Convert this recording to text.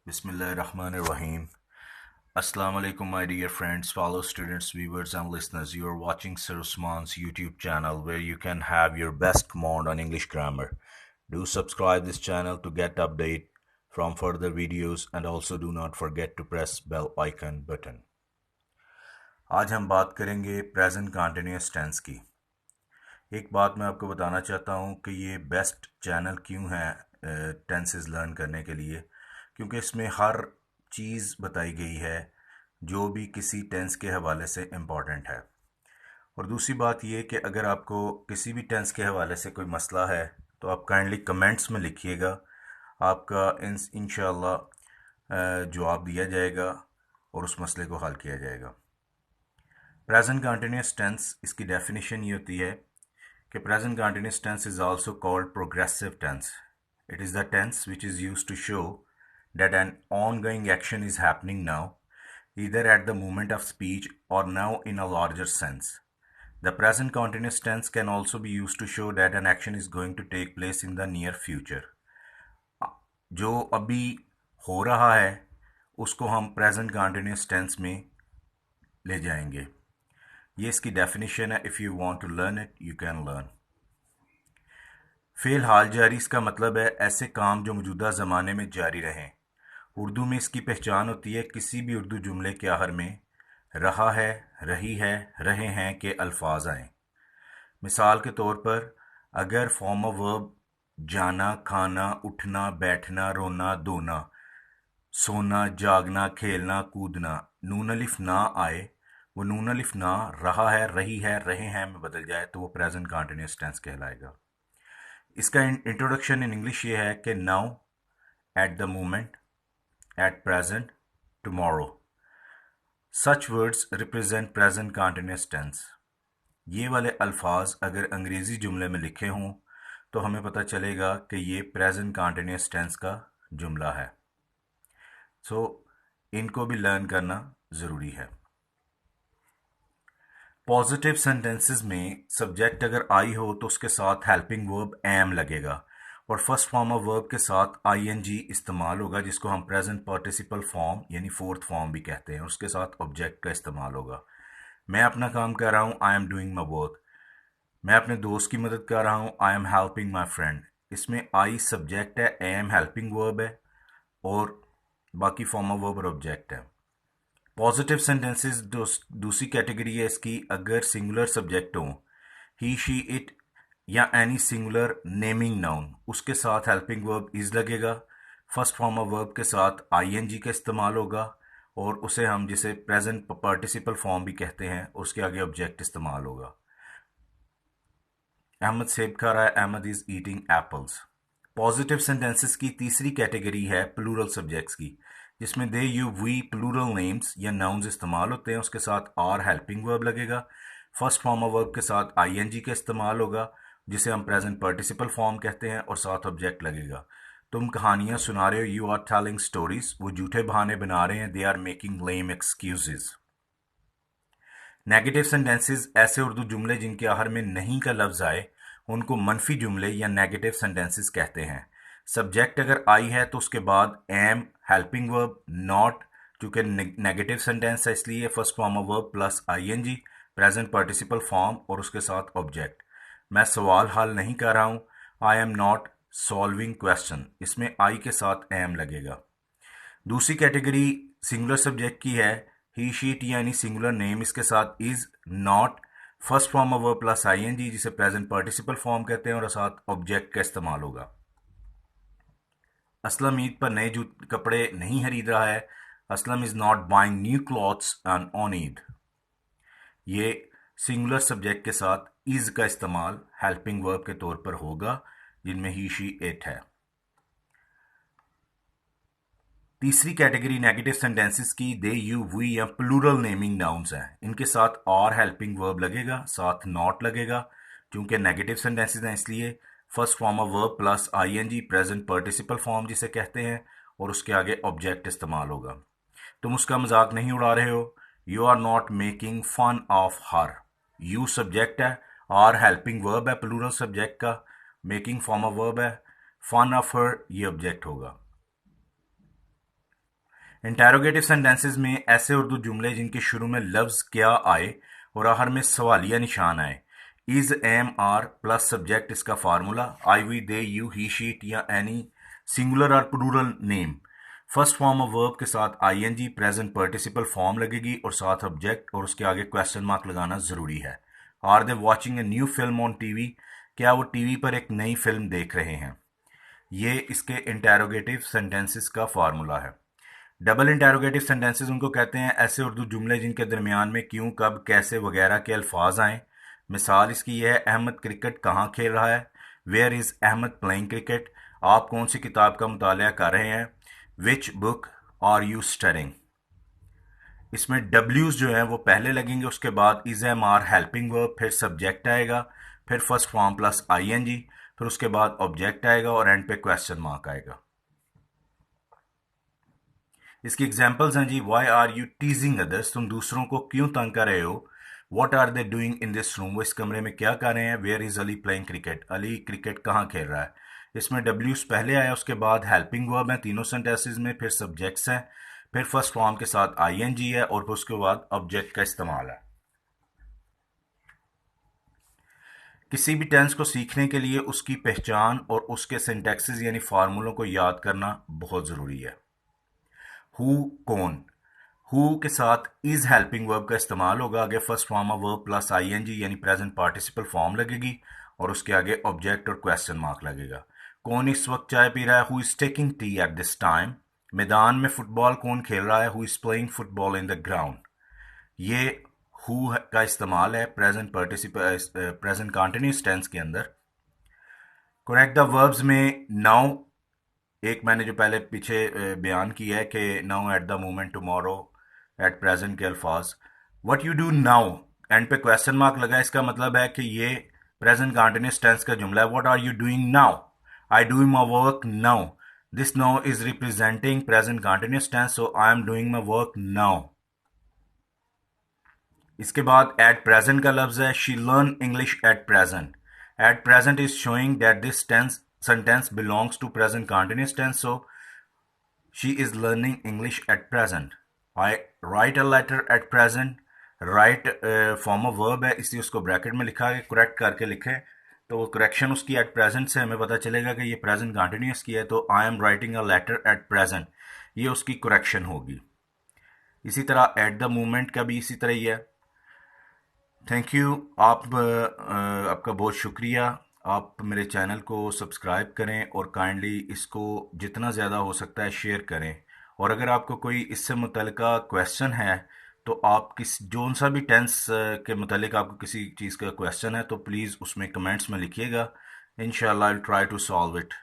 Bismillahirrahmanirrahim. Assalamu alaikum, my dear friends, fellow students, viewers, and listeners. You are watching Sir Usman's YouTube channel where you can have your best mode on English grammar. Do subscribe this channel to get update from further videos and also do not forget to press bell icon button. आज हम बात करेंगे present continuous tense की। एक बात मैं आपको बताना चाहता हूँ कि ये बेस्ट चैनल क्यों है टेंसेस लर्न करने के लिए, क्योंकि इसमें हर चीज़ बताई गई है जो भी किसी टेंस के हवाले से इम्पॉर्टेंट है। और दूसरी बात ये कि अगर आपको किसी भी टेंस के हवाले से कोई मसला है तो आप काइंडली कमेंट्स में लिखिएगा, आपका इंशाल्लाह जवाब दिया जाएगा और उस मसले को हल किया जाएगा। प्रेजेंट कंटिन्यूअस टेंस, इसकी डेफिनेशन ये होती है कि present continuous tense is also called progressive tense. It is the tense which is used to show that an ongoing action is happening now, either at the moment of speech or now in a larger sense. The present continuous tense can also be used to show that an action is going to take place in the near future. जो अभी हो रहा है उसको हम present continuous tense में ले जाएंगे। ये इसकी डेफिनेशन है। If you want to learn it you can learn. फ़ेल हाल जारी, इसका मतलब है ऐसे काम जो मौजूदा ज़माने में जारी रहें। उर्दू में इसकी पहचान होती है किसी भी उर्दू जुमले के आखिर में रहा है, रही है, रहे हैं के अल्फाज आएँ। मिसाल के तौर पर अगर फॉर्म ऑफ वर्ब जाना, खाना, उठना, बैठना, रोना, धोना, सोना, जागना, खेलना, कूदना नून अलिफ ना आए, वो नून अलिफ ना रहा है, रही है, रहे हैं में बदल जाए तो वो प्रेजेंट कंटिन्यूअस टेंस कहलाएगा। इसका इंट्रोडक्शन इन इंग्लिश ये है कि now, at the moment, at present, tomorrow, such words represent present continuous tense. ये वाले अल्फाज अगर अंग्रेज़ी जुमले में लिखे हों तो हमें पता चलेगा कि ये प्रेजेंट कंटिन्यूअस टेंस का जुमला है। सो इनको भी लर्न करना ज़रूरी है। पॉजिटिव सेंटेंसेस में सब्जेक्ट अगर आई हो तो उसके साथ हेल्पिंग वर्ब एम लगेगा और फर्स्ट फॉर्म ऑफ वर्ब के साथ आईएनजी इस्तेमाल होगा, जिसको हम प्रेजेंट पार्टिसिपल फॉर्म यानी फोर्थ फॉर्म भी कहते हैं। उसके साथ ऑब्जेक्ट का इस्तेमाल होगा। मैं अपना काम कर रहा हूँ, आई एम डूइंग माई वर्क। मैं अपने दोस्त की मदद कर रहा हूँ, I am helping my friend. इसमें आई सब्जेक्ट है, एम हेल्पिंग वर्ब है और बाकी फॉर्म ऑफ वर्ब और ऑब्जेक्ट है। पॉजिटिव सेंटेंसेस दूसरी कैटेगरी है इसकी, अगर सिंगुलर सब्जेक्ट हो, ही, शी, इट या एनी सिंगुलर नेमिंग नाउन, उसके साथ हेल्पिंग वर्ब इज लगेगा, फर्स्ट फॉर्म ऑफ वर्ब के साथ आईएनजी का इस्तेमाल होगा और उसे हम जिसे प्रेजेंट पार्टिसिपल फॉर्म भी कहते हैं उसके आगे ऑब्जेक्ट इस्तेमाल होगा। अहमद सेब खा रहा है, Ahmad is eating apples. Positive sentences की तीसरी कैटेगरी है प्लूरल सब्जेक्ट्स की, जिसमें they, you, we plural names या नाउन्स इस्तेमाल होते हैं। उसके साथ आर हेल्पिंग वर्ब लगेगा, फर्स्ट फॉर्म ऑफ वर्ब के साथ आईएनजी का इस्तेमाल होगा जिसे हम प्रेजेंट पार्टिसिपल फॉर्म कहते हैं और साथ ऑब्जेक्ट लगेगा। तुम कहानियां सुना रहे हो, यू आर टेलिंग स्टोरीज, वो झूठे बहाने बना रहे हैं, they are making lame excuses. Negative sentences ऐसे उर्दू जुमले जिनके आखिर में नहीं का लफ्ज आए उनको मनफी जुमले या नेगेटिव सेंटेंसेस कहते हैं। सब्जेक्ट अगर आई है तो उसके बाद एम हेल्पिंग वर्ब, नॉट, चूंकि नेगेटिव सेंटेंस है इसलिए first form of verb plus ING, present participle form और उसके साथ ऑब्जेक्ट। मैं सवाल हल नहीं कर रहा हूं, I am not solving question, इसमें आई के साथ एम लगेगा। दूसरी कैटेगरी सिंगुलर सब्जेक्ट की है, ही, शी, इट यानी सिंगुलर नेम, इसके साथ is, not, first form of verb plus ING जिसे प्रेजेंट पार्टिसिपल फॉर्म कहते हैं और साथ ऑब्जेक्ट का इस्तेमाल होगा। असलम ईद पर नए कपड़े नहीं खरीद रहा है, Aslam is not buying new clothes on Eid. ये सिंगुलर सब्जेक्ट के साथ इज का इस्तेमाल हेल्पिंग वर्ब के तौर पर होगा जिनमें ही, शी, इट है। तीसरी कैटेगरी नेगेटिव सेंटेंसेस की, दे, यू, वी या प्लूरल नेमिंग नाउन्स हैं। इनके साथ आर हेल्पिंग वर्ब लगेगा, साथ नॉट लगेगा, क्योंकि नेगेटिव सेंटेंसेस हैं इसलिए first form of verb plus ING present participle form जिसे कहते हैं और उसके आगे ऑब्जेक्ट इस्तेमाल होगा। तुम उसका मजाक नहीं उड़ा रहे हो, you are not making fun of her. You subject है, आर हेल्पिंग वर्ब है प्लूरल सब्जेक्ट का, मेकिंग फॉर्म ऑफ वर्ब है, फन ऑफ हर ये ऑब्जेक्ट होगा। इंटेरोगेटिव सेंटेंसेस में ऐसे उर्दू जुमले जिनके शुरू में लफ्ज़ क्या आए और आखिर में सवालिया निशान आए। Is, am, are plus subject इसका formula, I, we, they, you, he, she या एनी सिंगुलर और plural name. First form of verb के साथ आईएनजी प्रेजेंट पार्टिसिपल फॉर्म लगेगी और साथ ऑब्जेक्ट और उसके आगे क्वेश्चन मार्क लगाना ज़रूरी है। Are they watching a new film on TV, क्या वो टीवी पर एक नई फिल्म देख रहे हैं। ये इसके इंटेरोगेटिव सेंटेंसेस का फार्मूला है। डबल इंटेरोगेटिव सेंटेंसेस उनको कहते हैं ऐसे उर्दू जुमले जिनके दरमियान में क्यों, कब, कैसे वगैरह के अल्फाज आएँ। मिसाल इसकी यह है, अहमद क्रिकेट कहाँ खेल रहा है, where is Ahmad playing cricket, आप कौन सी किताब का मुतालिया कर रहे हैं, which book are you studying. इसमें डब्ल्यूज जो हैं वो पहले लगेंगे, उसके बाद is, M, are helping verb, फिर सब्जेक्ट आएगा, फिर फर्स्ट फॉर्म प्लस आईएनजी, फिर उसके बाद ऑब्जेक्ट आएगा और एंड पे क्वेश्चन मार्क आएगा। इसकी एग्जांपल्स हैं जी, why are you teasing others, तुम दूसरों को क्यों तंग कर रहे हो। What are they doing in this room, वो इस कमरे में क्या कर रहे हैं। Where is Ali playing cricket, Ali cricket कहाँ खेल रहा है। इसमें डब्ल्यूज पहले आया, उसके बाद हेल्पिंग वर्ब है तीनों सेंटेंसेस में, फिर सब्जेक्ट्स हैं, फिर फर्स्ट फॉर्म के साथ आईएनजी है और फिर उसके बाद ऑब्जेक्ट का इस्तेमाल है। किसी भी टेंस को सीखने के लिए उसकी पहचान और उसके सिंटैक्सेस यानी फार्मूलों को याद करना बहुत ज़रूरी है। हु, कौन, हु के साथ इज हेल्पिंग वर्ब का इस्तेमाल होगा, आगे first form of verb plus ING यानी प्रेजेंट पार्टिसिपल फॉर्म लगेगी और उसके आगे ऑब्जेक्ट और क्वेश्चन मार्क लगेगा। कौन इस वक्त चाय पी रहा है, who is taking tea at this time. मैदान में फुटबॉल कौन खेल रहा है, who is playing football in the ground. ये हु का इस्तेमाल है present participle present continuous tense के अंदर। करेक्ट द वर्ब्स में नाउ, एक मैंने जो पहले पीछे बयान किया है कि now, at the moment, tomorrow, at present के अल्फाज। What you do now, end पे क्वेश्चन मार्क लगा, इसका मतलब है कि ये प्रेजेंट कंटिन्यूअस टेंस का जुमला है। What are you doing now, I doing my work now. This now is representing present continuous tense, so I am doing my work now. इसके बाद एट प्रेजेंट का लफ्ज है, she learn English at present. At present is showing that this tense sentence belongs to present continuous tense, so she is learning English at present. I write a letter at present. Write form of verb है, इसलिए उसको bracket में लिखा है, correct करके लिखे तो वो करेक्शन उसकी एट प्रेजेंट से हमें पता चलेगा कि ये प्रेजेंट कंटिन्यूस की है, तो I am writing a letter at present, ये उसकी करेक्शन होगी। इसी तरह एट द मोमेंट का भी इसी तरह ही है। थैंक यू, आपका बहुत शुक्रिया। आप मेरे चैनल को सब्सक्राइब करें और काइंडली इसको जितना ज़्यादा हो सकता है शेयर करें। और अगर आपको कोई इससे मुतल्लिका क्वेश्चन है तो आप जोन सा भी टेंस के मुतल्लिक आपको किसी चीज़ का क्वेश्चन है तो प्लीज़ उसमें कमेंट्स में लिखिएगा। इंशाल्लाह I will try to solve it.